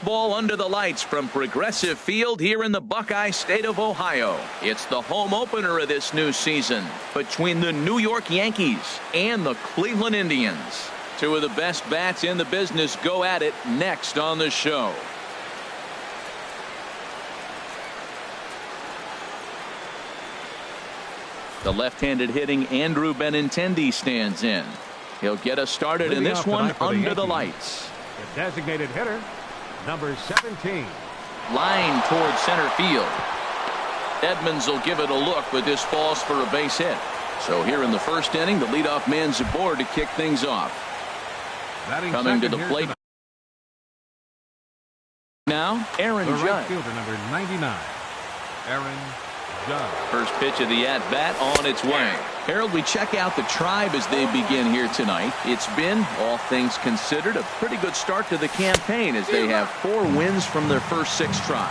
ball under the lights from Progressive Field here in the Buckeye State of Ohio. It's the home opener of this new season between the New York Yankees and the Cleveland Indians. Two of the best bats in the business go at it next on the show. The left-handed hitting Andrew Benintendi stands in. He'll get us started in this one under the lights. The designated hitter, number 17. Line towards center field. Edmonds will give it a look, but this falls for a base hit. So here in the first inning, the leadoff man's aboard to kick things off. Coming to the plate now, Aaron Judge. Right fielder, number 99, Aaron Judge. First pitch of the at-bat on its way. Harold, we check out the Tribe as they begin here tonight. It's been, all things considered, a pretty good start to the campaign as they have 4 wins from their first 6 tries.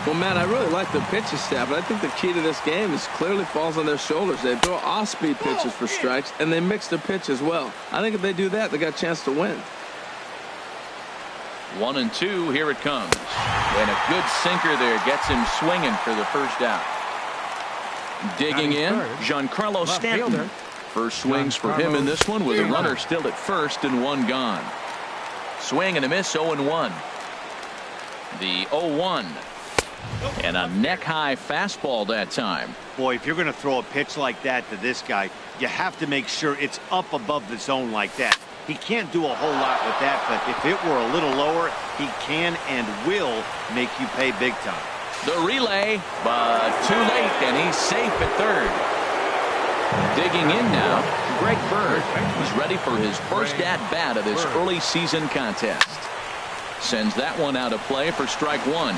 Well, Matt, I really like the pitching staff, but I think the key to this game is clearly falls on their shoulders. They throw off-speed pitches for strikes, and they mix their pitch as well. I think if they do that, they got a chance to win. 1-2, here it comes. And a good sinker there gets him swinging for the first out. Digging in, Giancarlo Stanton. First swings for him in this one with a runner still at first and 1 gone. Swing and a miss, 0-1. The 0-1. And a neck-high fastball that time. Boy, if you're going to throw a pitch like that to this guy, you have to make sure it's up above the zone like that. He can't do a whole lot with that, but if it were a little lower, he can and will make you pay big time. The relay, but too late, and he's safe at third. Digging in now, Greg Bird. He's ready for his first at-bat of this early season contest. Sends that one out of play for strike 1.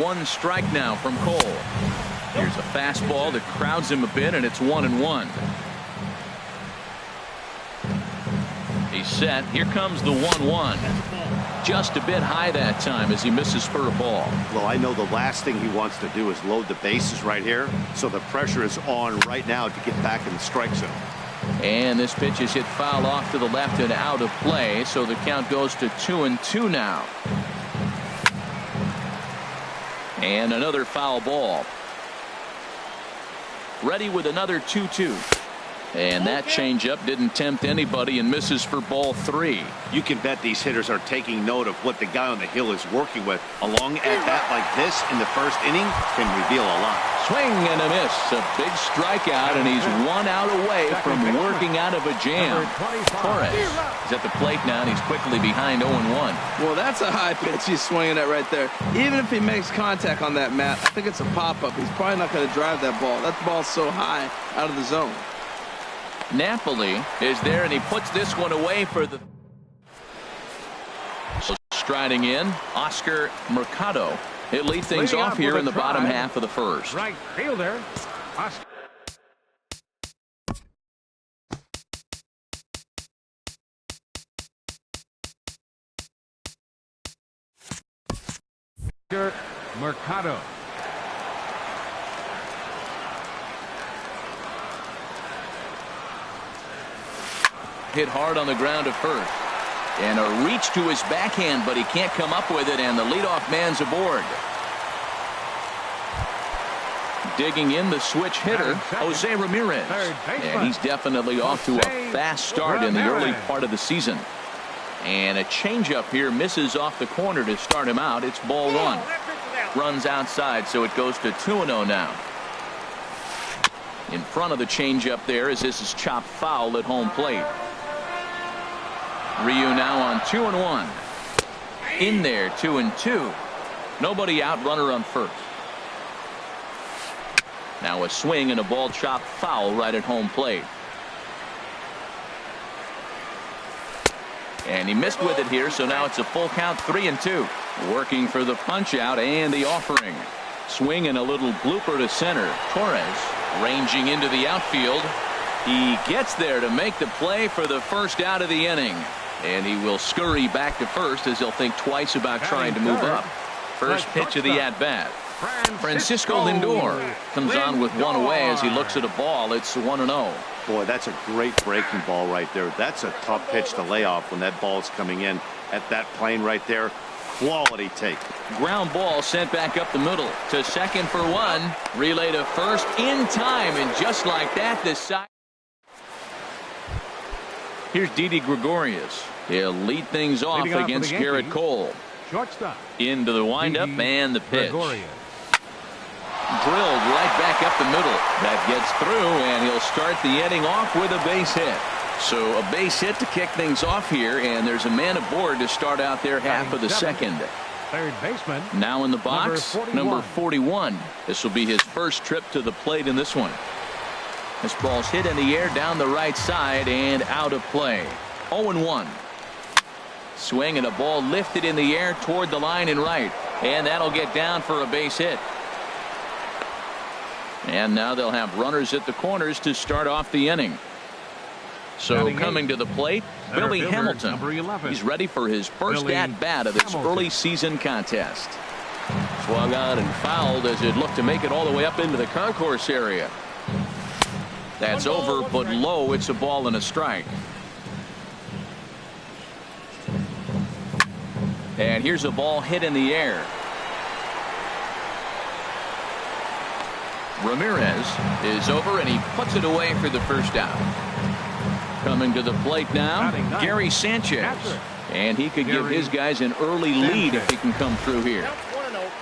1 strike now from Cole. Here's a fastball that crowds him a bit, and it's 1-1. He's set. Here comes the 1-1. Just a bit high that time as he misses for a ball. Well, I know the last thing he wants to do is load the bases right here, so the pressure is on right now to get back in the strike zone. And this pitch is hit foul off to the left and out of play, so the count goes to 2-2 now. And another foul ball. Ready with another 2-2. And that changeup didn't tempt anybody and misses for ball 3. You can bet these hitters are taking note of what the guy on the hill is working with. A long at-bat like this in the first inning can reveal a lot. Swing and a miss. A big strikeout, and he's 1 out away from working out of a jam. Torres is at the plate now, and he's quickly behind 0-1. Well, that's a high pitch he's swinging at right there. Even if he makes contact on that, Matt, I think it's a pop-up. He's probably not going to drive that ball. That ball's so high out of the zone. Napoli is there, and he puts this one away for the. So striding in, Oscar Mercado. He'll lead things off here in the bottom half of the first. Right fielder, Oscar Mercado. Hit hard on the ground at first. And a reach to his backhand, but he can't come up with it, and the leadoff man's aboard. Digging in, the switch hitter, Jose Ramirez. And he's definitely off to a fast start in the early part of the season. And a changeup here misses off the corner to start him out. It's ball 1. Runs outside, so it goes to 2-0 now. In front of the changeup there as this is chopped foul at home plate. Ryu now on 2-1. In there, 2-2. Nobody out, runner on first. Now a swing and a ball chopped foul right at home plate. And he missed with it here, so now it's a full count, 3-2. Working for the punch out and the offering. Swing and a little blooper to center. Torres ranging into the outfield. He gets there to make the play for the first out of the inning. And he will scurry back to first as he'll think twice about trying to move up. First pitch of the at-bat. Francisco Lindor comes on with one away as he looks at a ball. It's 1-0. Boy, that's a great breaking ball right there. That's a tough pitch to lay off when that ball's coming in at that plane right there. Quality take. Ground ball sent back up the middle to second for one. Relay to first in time, and just like that, this side. Here's Didi Gregorius. He'll lead things off against Garrett Cole. Shortstop. Into the windup and the pitch. Gregorius. Drilled right back up the middle. That gets through, and he'll start the inning off with a base hit. So a base hit to kick things off here, and there's a man aboard to start out their half of the second. Third baseman. Now in the box, number 41. This will be his first trip to the plate in this one. This ball's hit in the air down the right side and out of play. 0-1. Swing and a ball lifted in the air toward the line and right, and that'll get down for a base hit. And now they'll have runners at the corners to start off the inning. So coming to the plate, Billy Hamilton. He's ready for his first at-bat of this early season contest. Swung on and fouled as it looked to make it all the way up into the concourse area. That's over, but low. It's a ball and a strike. And here's a ball hit in the air. Ramirez is over, and he puts it away for the first out. Coming to the plate now, Gary Sanchez. And he could give his guys an early lead if he can come through here.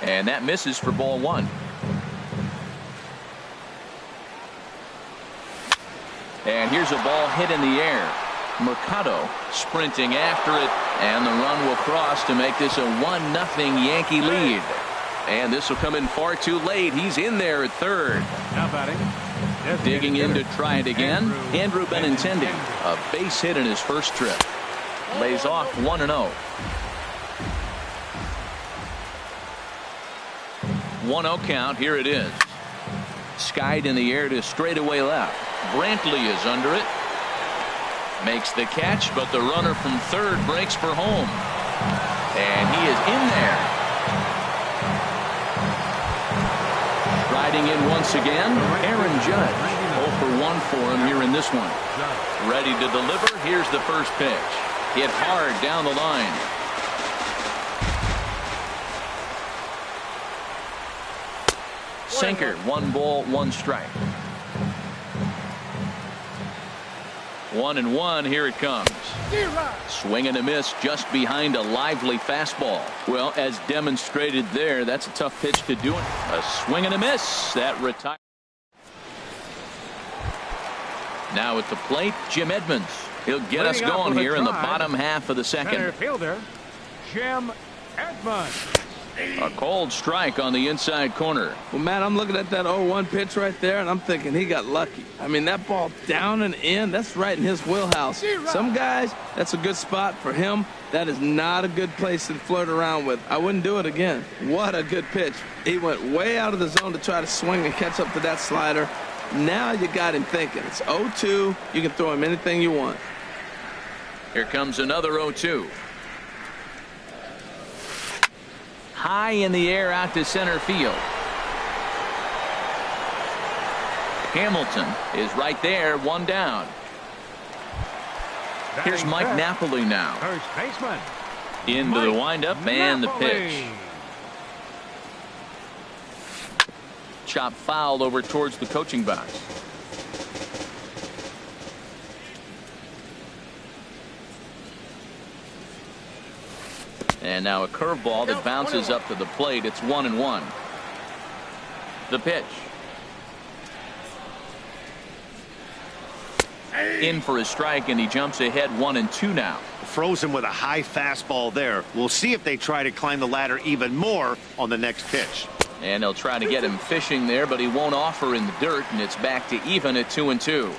And that misses for ball one. And here's a ball hit in the air. Mercado sprinting after it, and the run will cross to make this a 1-0 Yankee lead. And this will come in far too late. He's in there at third. Now batting. Digging in to try it again, Andrew Benintendi. A base hit in his first trip. Lays off 1-0. 1-0 count. Here it is. Skied in the air to straightaway left. Brantley is under it. Makes the catch, but the runner from third breaks for home. And he is in there. Riding in once again, Aaron Judge. 0 for 1 for him here in this one. Ready to deliver. Here's the first pitch. Hit hard down the line. Sinker. 1 ball, 1 strike. 1-1. Here it comes. Swing and a miss just behind a lively fastball. Well, as demonstrated there, that's a tough pitch to do it. A swing and a miss. That retires. Now at the plate, Jim Edmonds. He'll get us going here in the bottom half of the second. Center fielder, Jim Edmonds. A cold strike on the inside corner. Well, Matt, I'm looking at that 0-1 pitch right there, and I'm thinking he got lucky. I mean, that ball down and in, that's right in his wheelhouse. Some guys, that's a good spot for him. That is not a good place to flirt around with. I wouldn't do it again. What a good pitch. He went way out of the zone to try to swing and catch up to that slider. Now you got him thinking. It's 0-2. You can throw him anything you want. Here comes another 0-2. High in the air out to center field. Hamilton is right there, 1 down. Here's Mike Napoli now. First baseman. Into the windup and the pitch. Chop fouled over towards the coaching box. And now a curveball that bounces up to the plate. It's 1-1. The pitch. In for a strike, and he jumps ahead 1-2 now. Frozen with a high fastball there. We'll see if they try to climb the ladder even more on the next pitch. And they'll try to get him fishing there, but he won't offer in the dirt, and it's back to even at 2-2.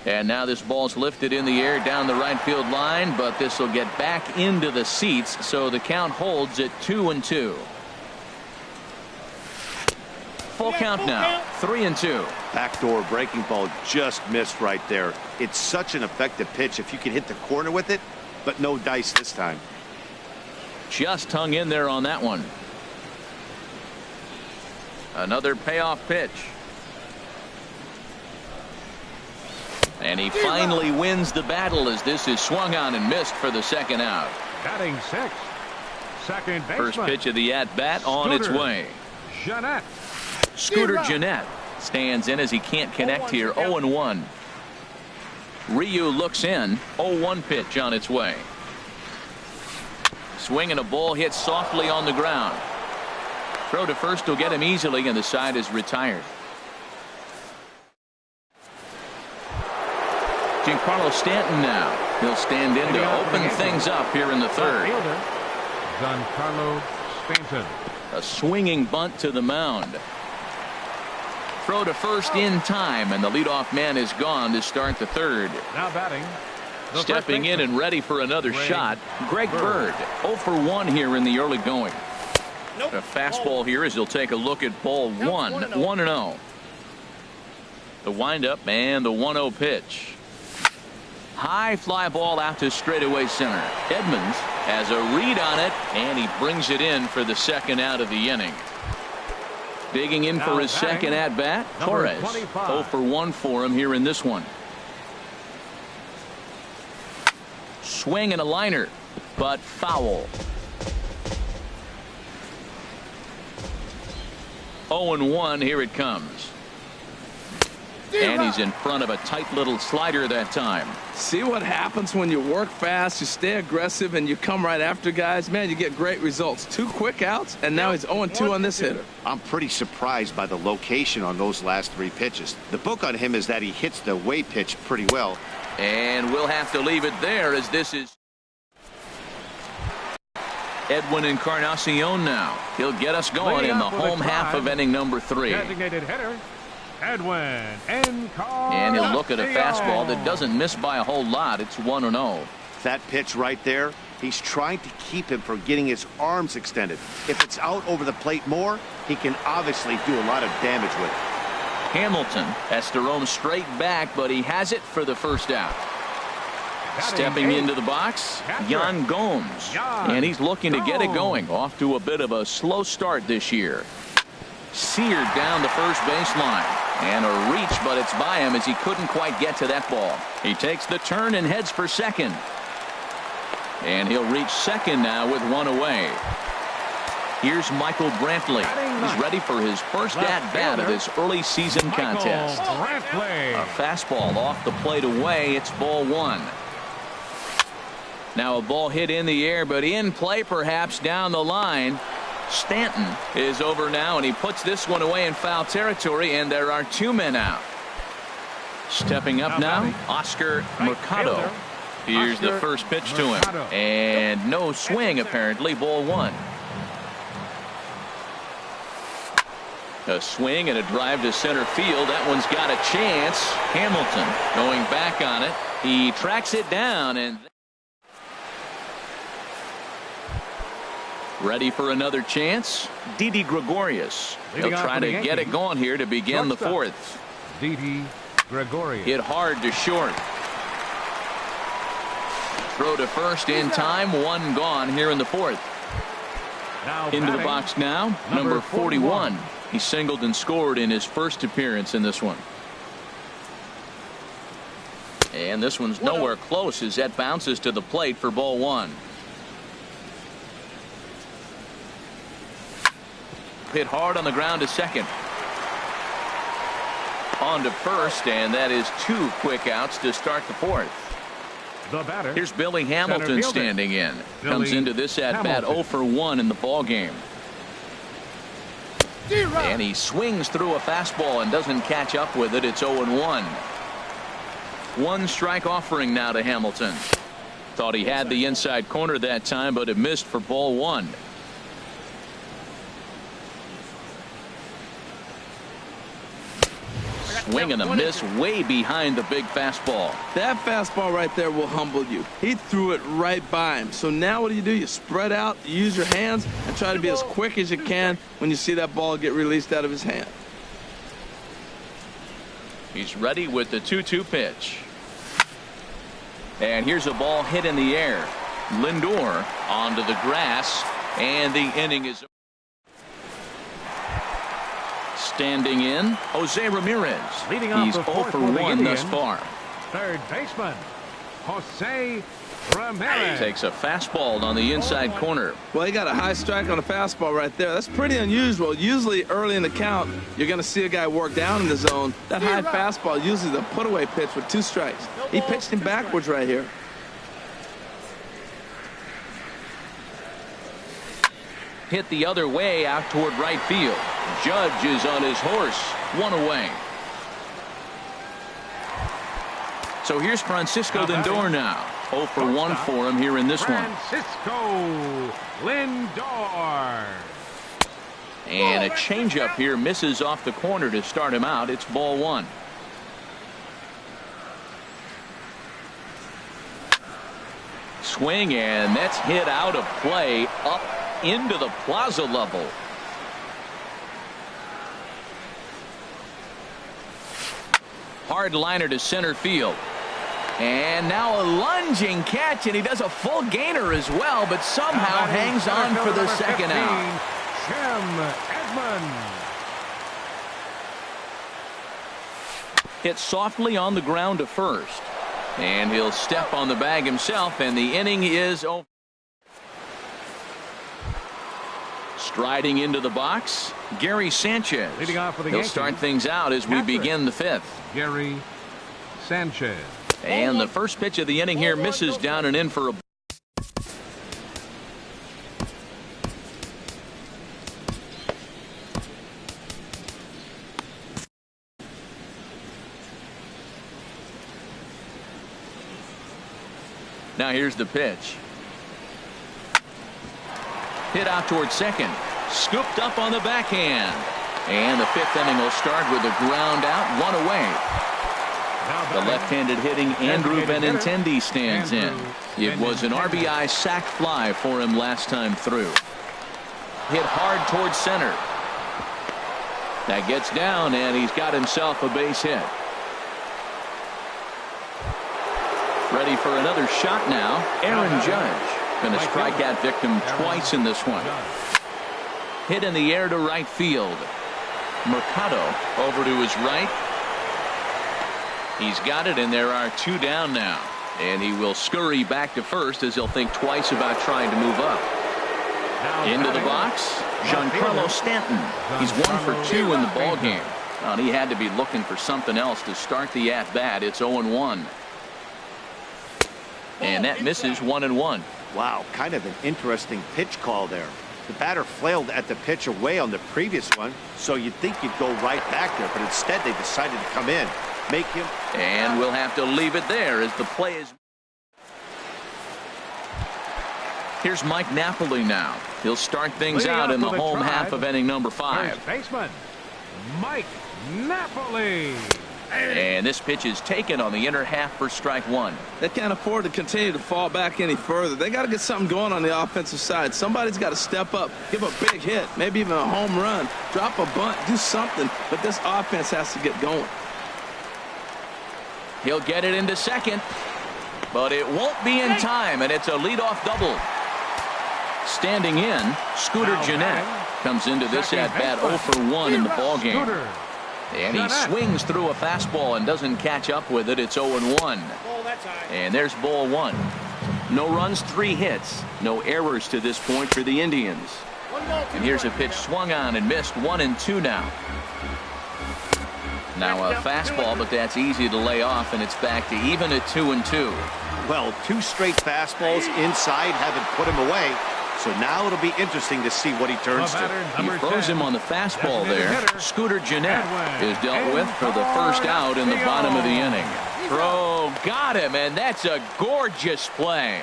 And now this ball's lifted in the air down the right field line, but this will get back into the seats, so the count holds at 2-2. Full count now, 3-2. Backdoor breaking ball just missed right there. It's such an effective pitch if you can hit the corner with it, but no dice this time. Just hung in there on that one. Another payoff pitch. And he finally wins the battle as this is swung on and missed for the second out. Batting sixth, second baseman. First pitch of the at-bat on its way. Jeanette. Scooter Jeanette stands in as he can't connect here. 0-1. Ryu looks in. 0-1 pitch on its way. Swing and a ball hit softly on the ground. Throw to first will get him easily, and the side is retired. Giancarlo Stanton now. He'll stand in to open things up here in the third. Giancarlo Stanton. A swinging bunt to the mound. Throw to first in time, and the leadoff man is gone to start the third. Now batting. Stepping in and ready for another shot, Greg Bird. 0-for-1 here in the early going. A fastball here as he'll take a look at ball one. 1-0. The windup and the 1-0 pitch. High fly ball out to straightaway center. Edmonds has a read on it, and he brings it in for the second out of the inning. Digging in for his second at bat, Torres. 0-for-1 for him here in this one. Swing and a liner, but foul. 0-1, here it comes. And he's in front of a tight little slider that time. See what happens when you work fast, you stay aggressive, and you come right after guys? Man, you get great results. 2 quick outs, and now he's 0-2 on this hitter. I'm pretty surprised by the location on those last 3 pitches. The book on him is that he hits the way pitch pretty well. And we'll have to leave it there as this is Edwin Encarnacion now. He'll get us going in the home half of inning number 3. Designated hitter, Edwin Encarnacion. And he'll look at a fastball that doesn't miss by a whole lot. It's 1-0. That pitch right there, he's trying to keep him from getting his arms extended. If it's out over the plate more, he can obviously do a lot of damage with it. Hamilton has to roam straight back, but he has it for the first out. Stepping into the box, Yan Gomes. And he's looking to get it going. Off to a bit of a slow start this year. Seared down the first baseline. And a reach, but it's by him as he couldn't quite get to that ball. He takes the turn and heads for second. And he'll reach second now with 1 away. Here's Michael Brantley. He's ready for his first at-bat of this early season contest. A fastball off the plate away. It's ball 1. Now a ball hit in the air, but in play perhaps down the line. Stanton is over now, and he puts this one away in foul territory, and there are 2 men out. Stepping up now, Oscar Mercado. Here's the first pitch to him. And no swing, apparently, ball 1. A swing and a drive to center field. That one's got a chance. Hamilton going back on it. He tracks it down and ready for another chance. Didi Gregorius. He'll try to get it going here to begin the 4th. Didi Gregorius. Hit hard to short. Throw to first in time. 1 gone here in the 4th. Into the box now, number 41. He singled and scored in his first appearance in this one. And this one's nowhere close as that bounces to the plate for ball 1. Hit hard on the ground to second. On to first, and that is 2 quick outs to start the 4th. The batter. Here's Billy Hamilton standing in. Comes into this at-bat 0-for-1 in the ball game. And he swings through a fastball and doesn't catch up with it. It's 0-1. 1 strike offering now to Hamilton. Thought he had the inside corner that time, but it missed for ball 1. Swing and a miss way behind the big fastball. That fastball right there will humble you. He threw it right by him. So now what do? You spread out, you use your hands, and try to be as quick as you can when you see that ball get released out of his hand. He's ready with the 2-2 pitch. And here's a ball hit in the air. Lindor onto the grass, and the inning is standing in. Jose Ramirez. Leading off He's the 0 fourth for for the 1 thus Indians. far. Third baseman, Jose Ramirez. Takes a fastball on the inside corner. Well, he got a high strike on a fastball right there. That's pretty unusual. Usually early in the count, you're going to see a guy work down in the zone. That high fastball usually the put-away pitch with 2 strikes. He pitched him backwards right here. Hit the other way out toward right field. Judge is on his horse. 1 away. So here's Francisco Lindor now. 0 for 1 for him here in this one. Francisco Lindor. And a changeup here misses off the corner to start him out. It's ball 1. Swing, and that's hit out of play up into the plaza level. Hard liner to center field. And now a lunging catch, and he does a full gainer as well, but somehow hangs on for the second out. Edmonds. Hit softly on the ground to first. And he'll step on the bag himself, and the inning is over. Striding into the box, Gary Sanchez. Leading off for the He'll Yankees. start things out as we begin the 5th. Gary Sanchez. And the first pitch of the inning here misses down and in for a. Now here's the pitch. Hit out towards second. Scooped up on the backhand. And the 5th inning will start with a ground out, 1 away. The left-handed hitting Andrew Benintendi stands in. It was an RBI sac fly for him last time through. Hit hard towards center. That gets down, and he's got himself a base hit. Ready for another shot now. Aaron Judge going to strike that victim twice in this one. Hit in the air to right field. Mercado over to his right. He's got it, and there are 2 down now. And he will scurry back to first as he'll think twice about trying to move up. Into the box, Giancarlo Stanton. He's 1 for 2 in the ball game. Well, he had to be looking for something else to start the at-bat. It's 0-1. And that misses 1-1. Wow, kind of an interesting pitch call there. The batter flailed at the pitch away on the previous one, so you'd think you'd go right back there, but instead they decided to come in. Make him. And we'll have to leave it there as the play is. Here's Mike Napoli now. He'll start things out in the home half of inning number 5. First baseman, Mike Napoli. And this pitch is taken on the inner half for strike 1. They can't afford to continue to fall back any further. They got to get something going on the offensive side. Somebody's got to step up, give a big hit, maybe even a home run, drop a bunt, do something. But this offense has to get going. He'll get it into second, but it won't be in time, and it's a leadoff double. Standing in, Scooter Gennett comes into this at-bat 0 for 1 in the ballgame. And he swings through a fastball and doesn't catch up with it. It's 0-1. And there's ball 1. No runs, 3 hits. No errors to this point for the Indians. And here's a pitch swung on and missed. 1-2 now. Now a fastball, but that's easy to lay off, and it's back to even at 2-2. Well, 2 straight fastballs inside haven't put him away. So now it'll be interesting to see what he turns to. He throws him on the fastball there. Scooter Gennett is dealt with for the first out in the bottom of the inning. Throw got him, and that's a gorgeous play.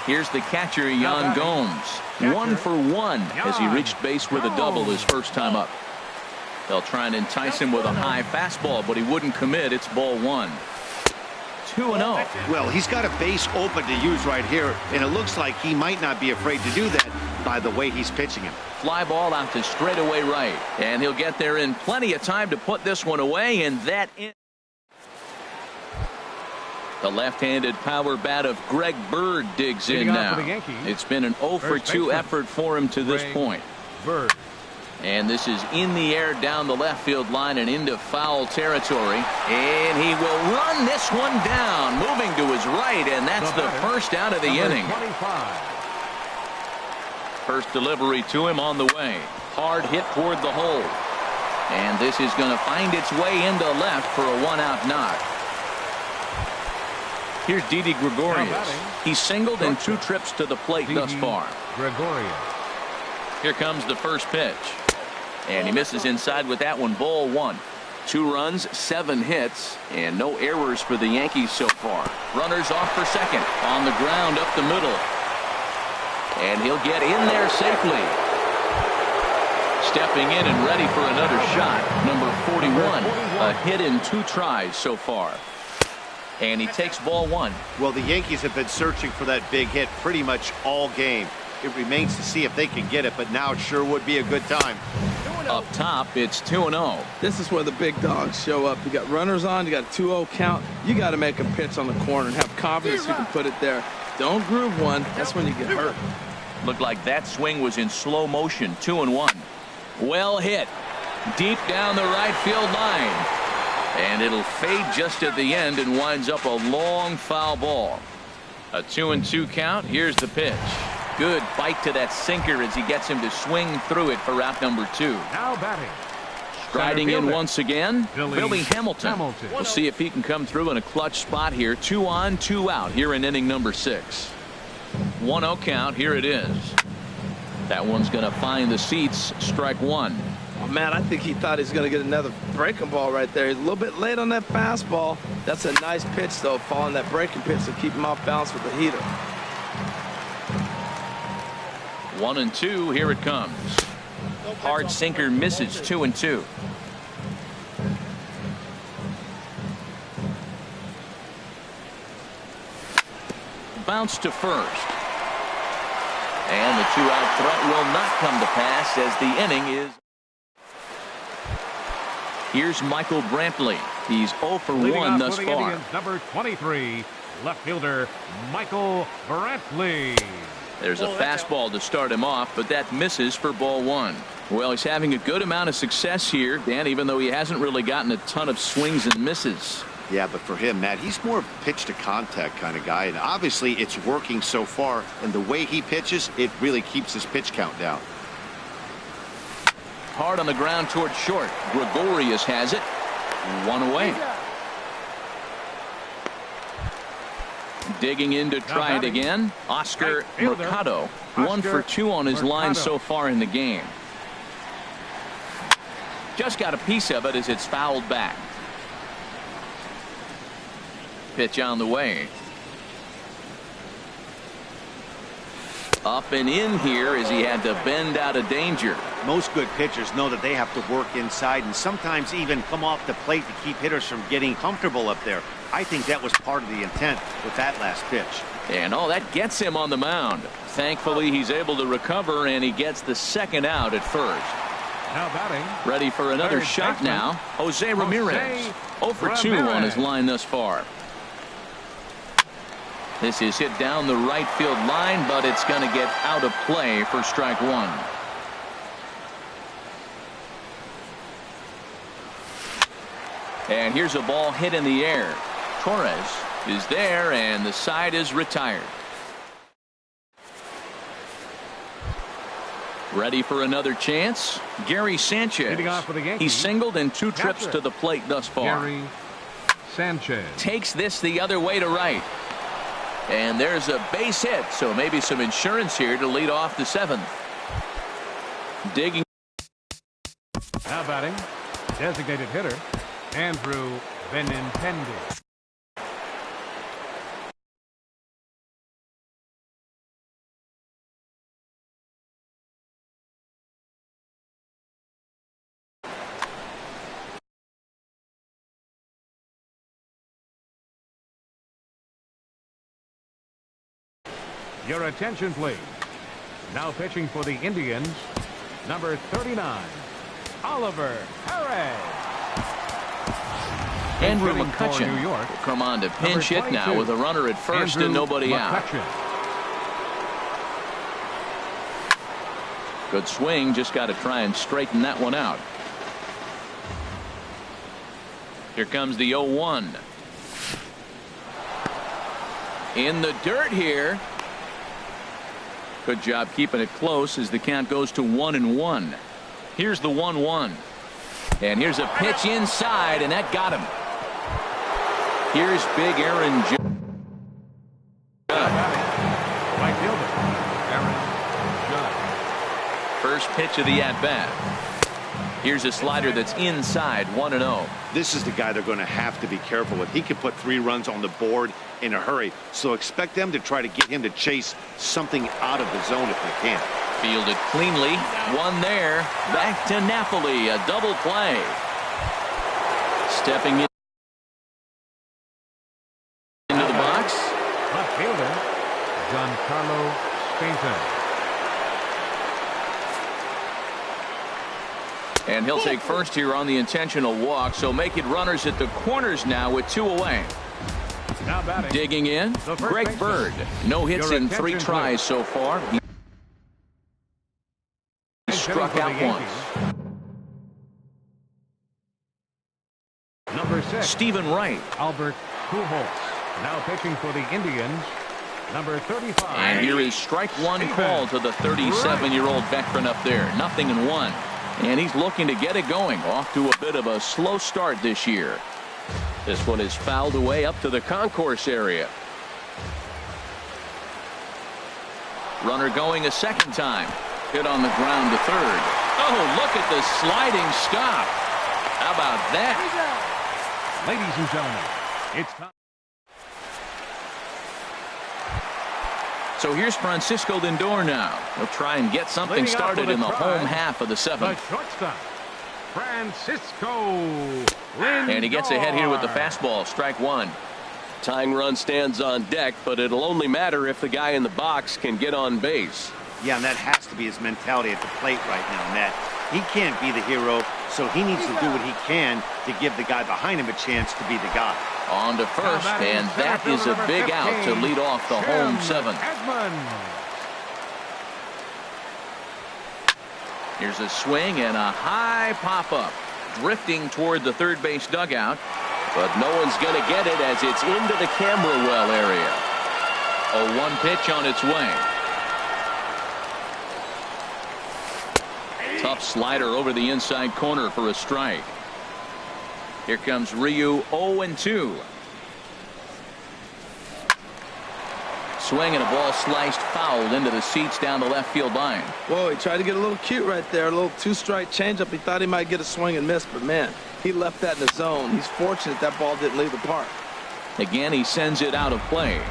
Here's the catcher, Yan Gomes. 1 for 1 as he reached base with a double his first time up. They'll try and entice him with a high fastball, but he wouldn't commit. It's ball 1. 2-0. Well, he's got a base open to use right here, and it looks like he might not be afraid to do that by the way he's pitching him. Fly ball out to straightaway right, and he'll get there in plenty of time to put this one away, and that in. The left-handed power bat of Greg Bird digs in now. It's been an 0 for 2 effort for him to this point. Bird. And this is in the air down the left field line and into foul territory. And he will run this one down, moving to his right, and that's the first out of the inning. 25. First delivery to him on the way. Hard hit toward the hole. And this is going to find its way into left for a one-out knock. Here's Didi Gregorius. He's singled in 2 trips to the plate thus far. Gregorius. Here comes the first pitch. And he misses inside with that one. Ball 1. 2 runs, 7 hits, and no errors for the Yankees so far. Runners off for second. On the ground up the middle. And he'll get in there safely. Stepping in and ready for another shot. Number 41. A hit in 2 tries so far. And he takes ball 1. Well, the Yankees have been searching for that big hit pretty much all game. It remains to see if they can get it, but now it sure would be a good time. Up top, it's 2-0. This is where the big dogs show up. You got runners on, you got a 2-0 count. You got to make a pitch on the corner and have confidence you can put it there. Don't groove one. That's when you get hurt. Looked like that swing was in slow motion. 2-1. Well hit. Deep down the right field line. And it'll fade just at the end and winds up a long foul ball. A 2-2 count. Here's the pitch. Good bite to that sinker as he gets him to swing through it for out number 2. Now batting. Striding in once again, Billy Hamilton. Hamilton. We'll see if he can come through in a clutch spot here. 2 on, 2 out here in inning number 6. 1-0 count. Here it is. That one's going to find the seats. Strike 1. Oh, man, I think he thought he's going to get another breaking ball right there. He's a little bit late on that fastball. That's a nice pitch, though, following that breaking pitch to keep him off balance with the heater. 1-2. Here it comes. Hard sinker misses. 2-2. Bounce to first. And the 2-out threat will not come to pass as the inning is. Here's Michael Brantley. He's 0 for 1 thus far. Indians, number 23, left fielder Michael Brantley. There's a fastball to start him off, but that misses for ball 1. Well, he's having a good amount of success here, Dan, even though he hasn't really gotten a ton of swings and misses. Yeah, but for him, Matt, he's more of a pitch to contact kind of guy, and obviously it's working so far, and the way he pitches, it really keeps his pitch count down. Hard on the ground toward short. Gregorius has it. 1 away. Digging in to try it again. Oscar Mercado. 1 for 2 on his line so far in the game. Just got a piece of it as it's fouled back. Pitch on the way. Up and in here as he had to bend out of danger. Most good pitchers know that they have to work inside and sometimes even come off the plate to keep hitters from getting comfortable up there. I think that was part of the intent with that last pitch. And that gets him on the mound. Thankfully, he's able to recover, and he gets the second out at first. Now batting. Ready for another shot now. Jose Ramirez. 0 for 2 on his line thus far. This is hit down the right field line, but it's going to get out of play for strike 1. And here's a ball hit in the air. Torres is there, and the side is retired. Ready for another chance. Gary Sanchez. He's singled in 2 trips to the plate thus far. Gary Sanchez takes this the other way to right. And there's a base hit, so maybe some insurance here to lead off the 7th. Digging. Now batting, designated hitter, Andrew Benintendi. Your attention, please. Now pitching for the Indians, number 39, Oliver Perez. Andrew Hitting for McCutcheon New York, will come on to number pinch hit now 22, with a runner at first Andrew and nobody out. McCutcheon. Good swing, just got to try and straighten that one out. Here comes the 0-1. In the dirt here. Good job keeping it close as the count goes to 1-1. Here's the 1-1. And here's a pitch inside, and that got him. Here's big Aaron Judge. Right fielder, Aaron Judge. First pitch of the at-bat. Here's a slider that's inside, 1-0. This is the guy they're going to have to be careful with. He can put 3 runs on the board in a hurry, so expect them to try to get him to chase something out of the zone if they can. Fielded cleanly, one there. Back to Napoli, a double play. Stepping into the box. Left fielder, Giancarlo Stanton. And he'll take first here on the intentional walk, so make it runners at the corners now with 2 away. Now batting. Digging in, Greg Bird. No hits in 3 tries so far. He struck out once. Number 6, Stephen Wright. Albert Pujols. Now pitching for the Indians, number 35. And here is strike one call to the 37-year-old veteran up there. 0-1. And he's looking to get it going. Off to a bit of a slow start this year. This one is fouled away up to the concourse area. Runner going a second time. Hit on the ground to third. Oh, look at the sliding stop. How about that? Ladies and gentlemen, it's time. So here's Francisco Lindor now. He'll try and get something started in the home half of the 7th. The shortstop, Francisco Lindor. And he gets ahead here with the fastball. Strike one. Tying run stands on deck, but it'll only matter if the guy in the box can get on base. Yeah, and that has to be his mentality at the plate right now, Matt. He can't be the hero, so he needs to do what he can to give the guy behind him a chance to be the guy. On to first, and that is a big out to lead off the home 7th. Here's a swing and a high pop-up. Drifting toward the third base dugout, but no one's going to get it as it's into the camera well area. A 1 pitch on its way. Tough slider over the inside corner for a strike. Here comes Ryu, 0-2. Swing and a ball sliced foul into the seats down the left field line. Whoa, he tried to get a little cute right there. A little 2-strike changeup. He thought he might get a swing and miss, but man, he left that in the zone. He's fortunate that ball didn't leave the park. Again, he sends it out of play.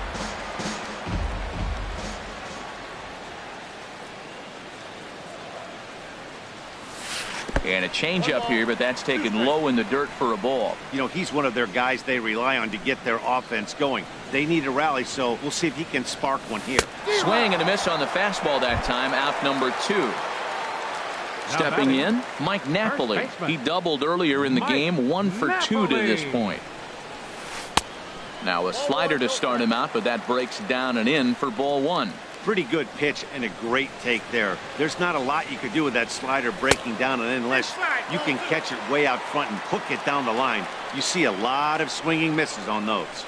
And a changeup here, but that's taken low in the dirt for a ball. You know, he's one of their guys they rely on to get their offense going. They need a rally, so we'll see if he can spark one here. Swing and a miss on the fastball that time. Out number 2. Stepping in, Mike Napoli. He doubled earlier in the game. 1 for 2 to this point. Now a slider to start him out, but that breaks down and in for ball 1. Pretty good pitch and a great take there. There's not a lot you could do with that slider breaking down and in unless you can catch it way out front and hook it down the line. You see a lot of swinging misses on those.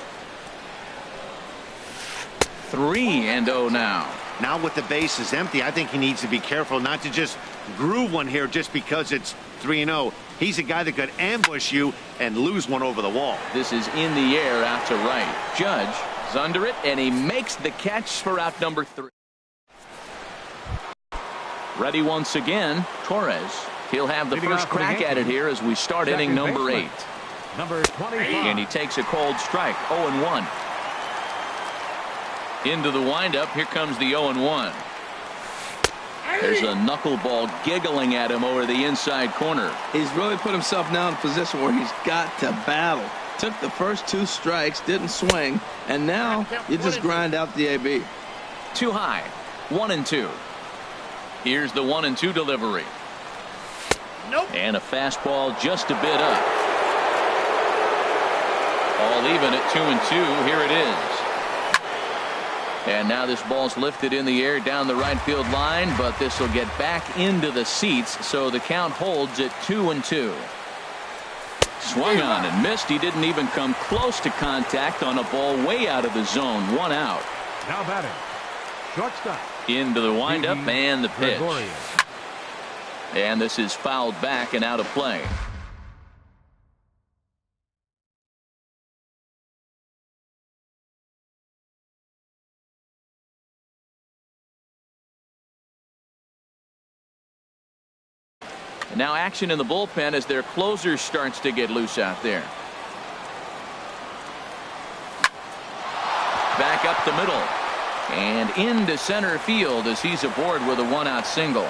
3-0 now. Now with the bases empty, I think he needs to be careful not to just groove one here just because it's 3-0. He's a guy that could ambush you and lose one over the wall. This is in the air out to right. Judge is under it, and he makes the catch for out number 3. Ready once again, Torres. He'll have the first crack at it here as we start inning number 8. Number 25. And he takes a cold strike. 0-1. Into the windup. Here comes the 0-1. There's a knuckleball giggling at him over the inside corner. He's really put himself now in a position where he's got to battle. Took the first 2 strikes, didn't swing, and now you just grind out the AB. Too high. 1-2. Here's the 1-2 delivery. Nope. And a fastball just a bit up. All even at 2-2. Here it is. And now this ball's lifted in the air down the right field line, but this will get back into the seats, so the count holds at 2-2. Swung on and missed. He didn't even come close to contact on a ball way out of the zone. 1 out. Now batting, shortstop. Into the windup and the pitch. Gregorius. And this is fouled back and out of play. Now action in the bullpen as their closer starts to get loose out there. Back up the middle and into center field as he's aboard with a 1-out single.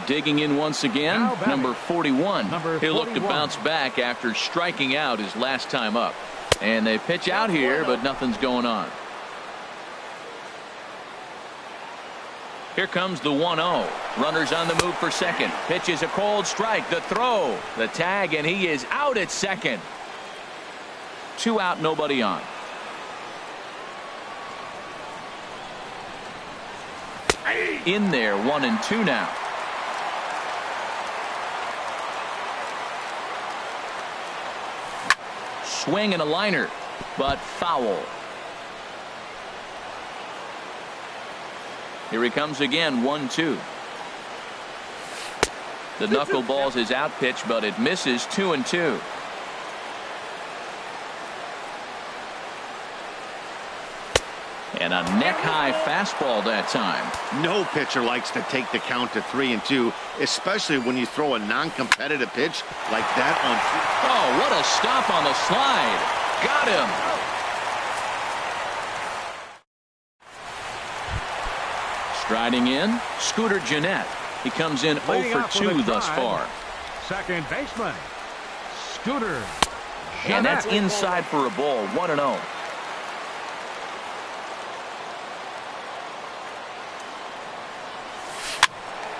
Digging in once again, number 41. He'll look to bounce back after striking out his last time up. And they pitch out here, but nothing's going on. Here comes the 1-0. Runners on the move for second. Pitch is a cold strike. The throw, the tag, and he is out at second. 2 out, nobody on. In there, 1-2 now. Swing and a liner, but foul. Here he comes again, 1-2. The knuckleballs is out pitch, but it misses. 2-2. And a neck-high fastball that time. No pitcher likes to take the count to 3-2, especially when you throw a non-competitive pitch like that on. Oh, what a stop on the slide. Got him. Striding in, Scooter Gennett. He comes in 0 for 2 thus far. Second baseman, Scooter Gennett. And that's inside for a ball. 1-0.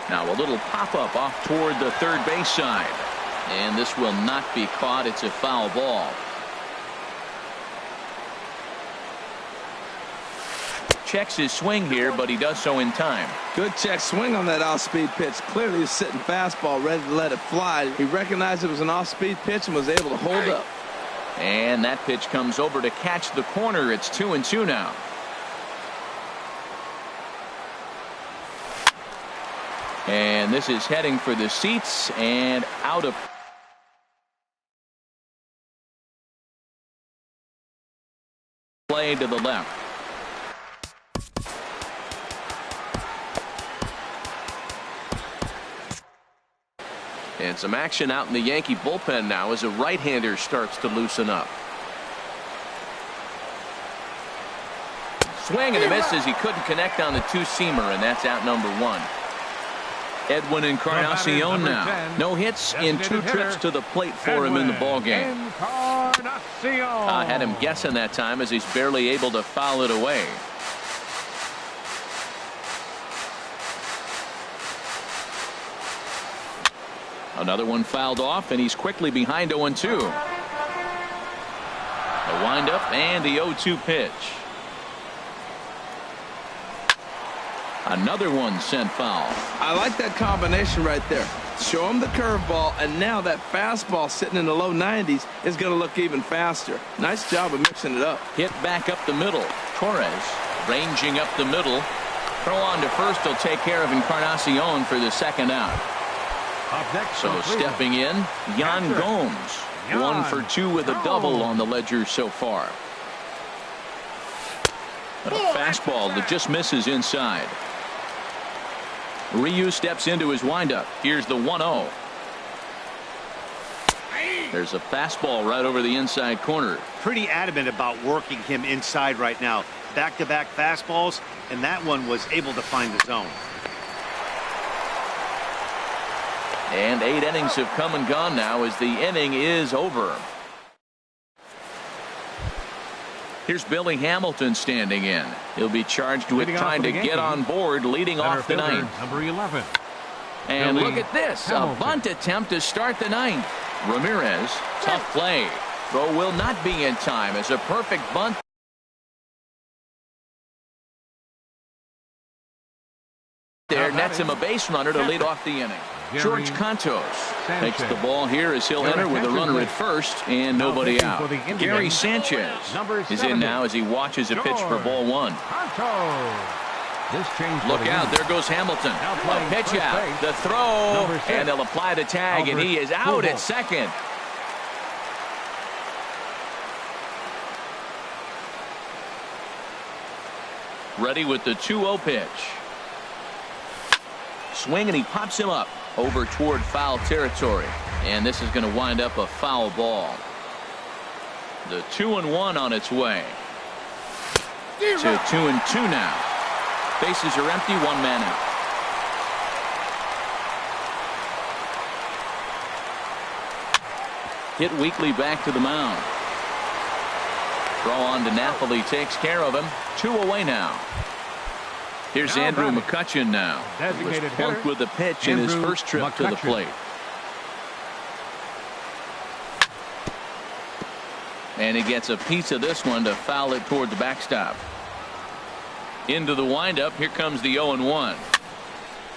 Now a little pop-up off toward the third base side. And this will not be caught. It's a foul ball. Checks his swing here, but he does so in time. Good check swing on that off-speed pitch. Clearly he's sitting fastball ready to let it fly. He recognized it was an off-speed pitch and was able to hold up. And that pitch comes over to catch the corner. It's 2-2 now. And this is heading for the seats and out of play to the left. And some action out in the Yankee bullpen now as a right-hander starts to loosen up. Swing and a miss as he couldn't connect on the two-seamer, and that's out number 1. Edwin Encarnacion now. No hits in 2 trips to the plate for him in the ballgame. I had him guessing that time as he's barely able to foul it away. Another one fouled off, and he's quickly behind 0-2. The windup and the 0-2 pitch. Another one sent foul. I like that combination right there. Show him the curveball, and now that fastball sitting in the low 90s is going to look even faster. Nice job of mixing it up. Hit back up the middle. Torres ranging up the middle. Throw on to first will take care of Encarnacion for the second out. So stepping in, Yan Gomes. 1 for 2 with a double on the ledger so far. A fastball that just misses inside. Ryu steps into his windup. Here's the 1-0. There's a fastball right over the inside corner. Pretty adamant about working him inside right now. Back-to-back fastballs, and that one was able to find the zone. And 8 innings have come and gone now as the inning is over. Here's Billy Hamilton standing in. He'll be charged with trying to get on board leading off the 9th. Number 11. And look at this, a bunt attempt to start the 9th. Ramirez, tough play. Throw will not be in time as a perfect bunt. There nets him a base runner to lead off the inning. George Cantos takes the ball here as he'll enter with a runner at first and nobody out. Gary Sanchez is in now as he watches a pitch for ball one. Look out, there goes Hamilton. A pitch out, the throw, and they'll apply the tag, and he is out at second. Ready with the 2-0 pitch. Swing, and he pops him up over toward foul territory. And this is going to wind up a foul ball. The 2-1 on its way to 2-2 now. Bases are empty, one man out. Hit weakly back to the mound. Throw on to Napoli takes care of him. 2 away now. Here's Andrew McCutchen now. He was plunked with a pitch in his first trip to the plate. And he gets a piece of this one to foul it toward the backstop. Into the windup. Here comes the 0-1.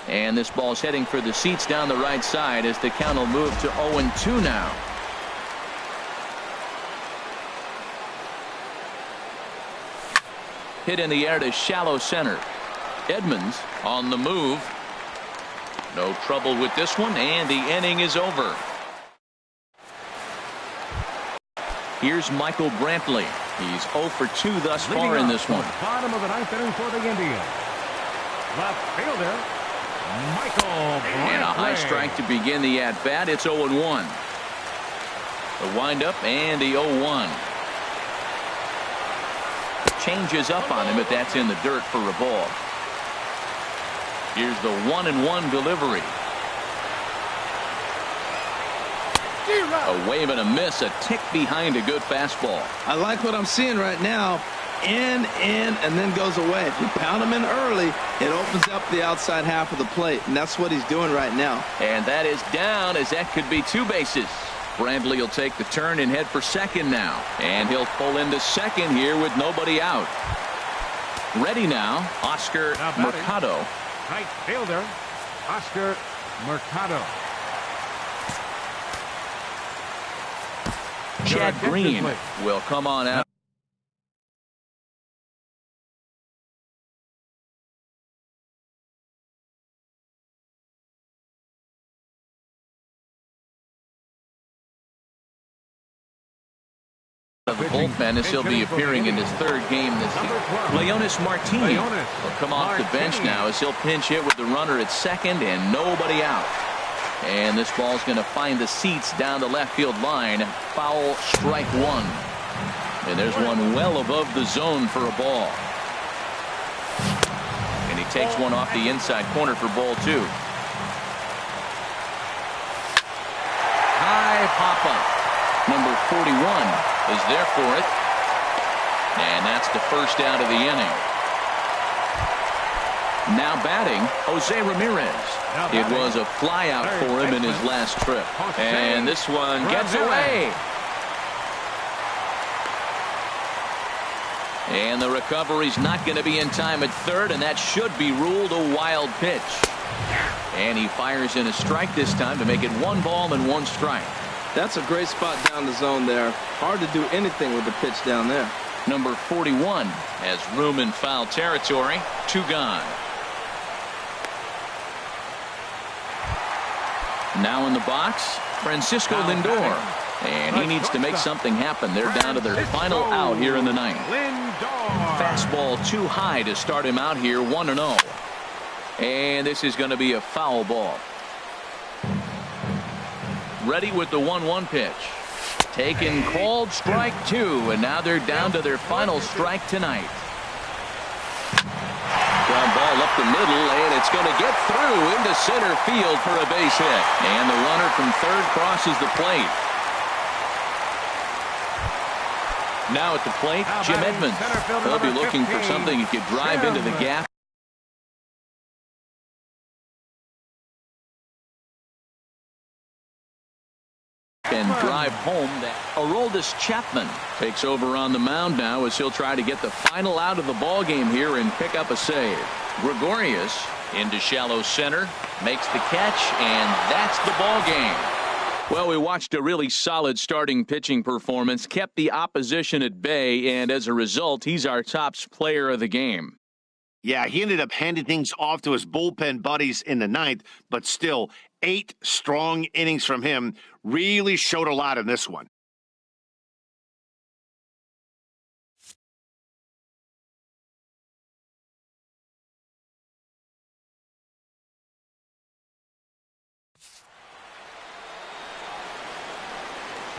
And this ball's heading for the seats down the right side as the count will move to 0-2 now. Hit in the air to shallow center. Edmonds on the move. No trouble with this one, and the inning is over. Here's Michael Brantley. He's 0 for 2 thus far in this one. Bottom of the ninth inning for the Indians. Left fielder, Michael Brantley. And a high strike to begin the at-bat. It's 0-1. The windup and the 0-1. Changes up on him, but that's in the dirt for a ball. Here's the 1-1 delivery. A wave and a miss, a tick behind a good fastball. I like what I'm seeing right now. In, and then goes away. If you pound him in early, it opens up the outside half of the plate, and that's what he's doing right now. And that is down, as that could be 2 bases. Brantley will take the turn and head for second now. And he'll pull into second here with nobody out. Ready now, Oscar Mercado. Right fielder, Oscar Mercado. Chad Green will come on out. The bullpen as he'll be appearing in his 3rd game this year. Leonis Martinez will come off the bench now as he'll pinch hit with the runner at second and nobody out. And this ball's going to find the seats down the left field line. Foul, strike 1. And there's one well above the zone for a ball. And he takes one off the inside corner for ball 2. High pop-up. Number 41 is there for it. And that's the first out of the inning. Now batting, Jose Ramirez. It was a fly out for him in his last trip. And this one gets away. And the recovery's not going to be in time at third, and that should be ruled a wild pitch. And he fires in a strike this time to make it 1 ball and 1 strike. That's a great spot down the zone there. Hard to do anything with the pitch down there. Number 41 has room in foul territory. 2 gone. Now in the box, Francisco Lindor. And he needs to make something happen. They're down to their final out here in the 9th. Fastball too high to start him out here, 1-0. And this is going to be a foul ball. Ready with the 1-1 pitch. Taken, called, strike 2, and now they're down to their final strike tonight. Ground ball up the middle, and it's going to get through into center field for a base hit. And the runner from third crosses the plate. Now at the plate, Jim Edmonds. He'll be looking for something he could drive into the gap. And drive home. That Aroldis Chapman takes over on the mound now as he'll try to get the final out of the ball game here and pick up a save. Gregorius into shallow center, makes the catch, and that's the ball game. Well, we watched a really solid starting pitching performance, kept the opposition at bay, and as a result, he's our top player of the game. Yeah, he ended up handing things off to his bullpen buddies in the ninth, but still, 8 strong innings from him really showed a lot in this one.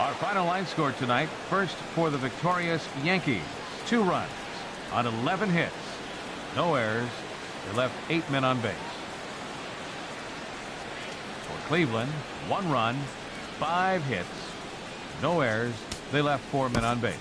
Our final line score tonight, first for the victorious Yankees, 2 runs on 11 hits. No errors. They left 8 men on base. For Cleveland, 1 run, 5 hits. No errors. They left 4 men on base.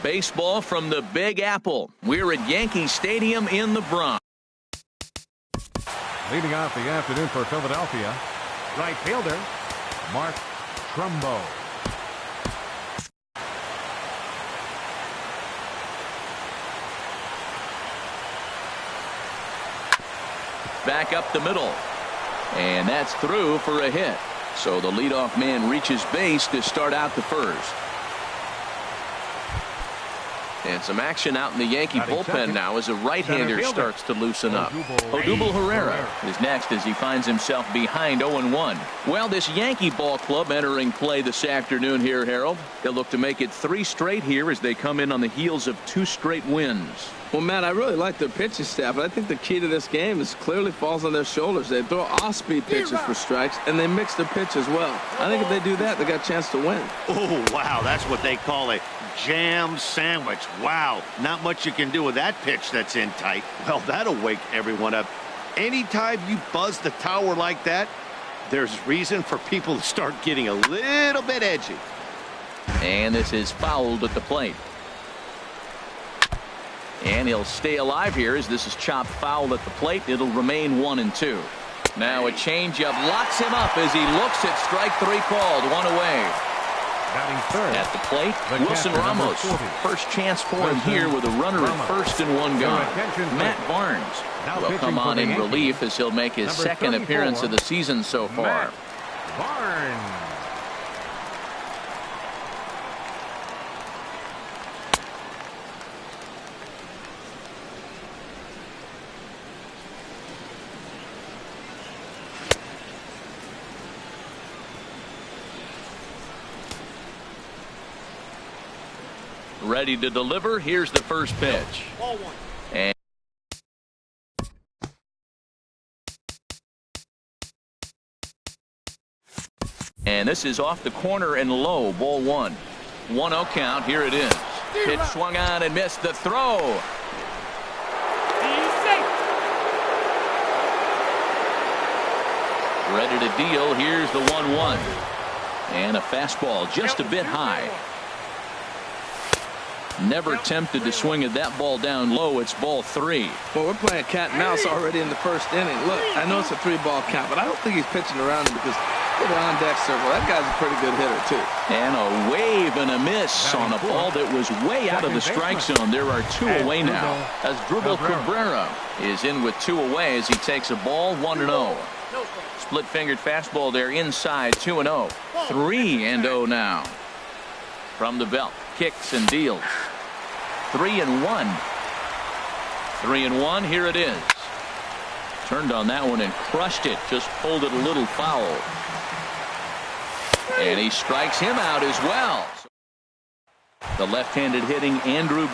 Baseball from the Big Apple. We're at Yankee Stadium in the Bronx. Leading off the afternoon for Philadelphia, right fielder Mark Trumbo. Back up the middle. And that's through for a hit. So the leadoff man reaches base to start out the first. And some action out in the Yankee bullpen now as a right-hander starts to loosen up. Odubel Herrera is next as he finds himself behind 0-1. Well, this Yankee ball club entering play this afternoon here, Harold. They'll look to make it 3 straight here as they come in on the heels of 2 straight wins. Well, Matt, I really like their pitching staff, but I think the key to this game is clearly falls on their shoulders. They throw off-speed pitches for strikes, and they mix their pitch as well. I think if they do that, they got a chance to win. Oh, wow, that's what they call a jam sandwich. Wow, not much you can do with that pitch that's in tight. Well, that'll wake everyone up. Anytime you buzz the tower like that, there's reason for people to start getting a little bit edgy. And this is fouled at the plate. And he'll stay alive here as this is chopped foul at the plate. It'll remain 1-2. Now a changeup locks him up as he looks at strike 3 called. 1 away. Third, at the plate, Wilson Ramos. First chance for him here with a runner at first and 1 gone. Matt Barnes will come on in relief as he'll make his second appearance of the season so far. Barnes. Ready to deliver. Here's the first pitch. And this is off the corner and low. Ball 1. 1-0 count. Here it is. Pitch swung on and missed the throw. Ready to deal. Here's the 1-1. And a fastball just a bit high. Never tempted to swing at that ball down low. It's ball 3. Well, we're playing cat and mouse already in the first inning. Look, I know it's a 3-ball count, but I don't think he's pitching around him because look at the on-deck circle. That guy's a pretty good hitter, too. And a wave and a miss on a ball that was way out of the strike zone. There are 2 away now as Drupal Cabrera is in with 2 away as he takes a ball. 1-0. Split-fingered fastball there inside. 2-0. 3-0 now. From the belt. Kicks and deals. 3-1. 3-1. Here it is. Turned on that one and crushed it. Just pulled it a little foul. And he strikes him out as well. The left-handed hitting Andrew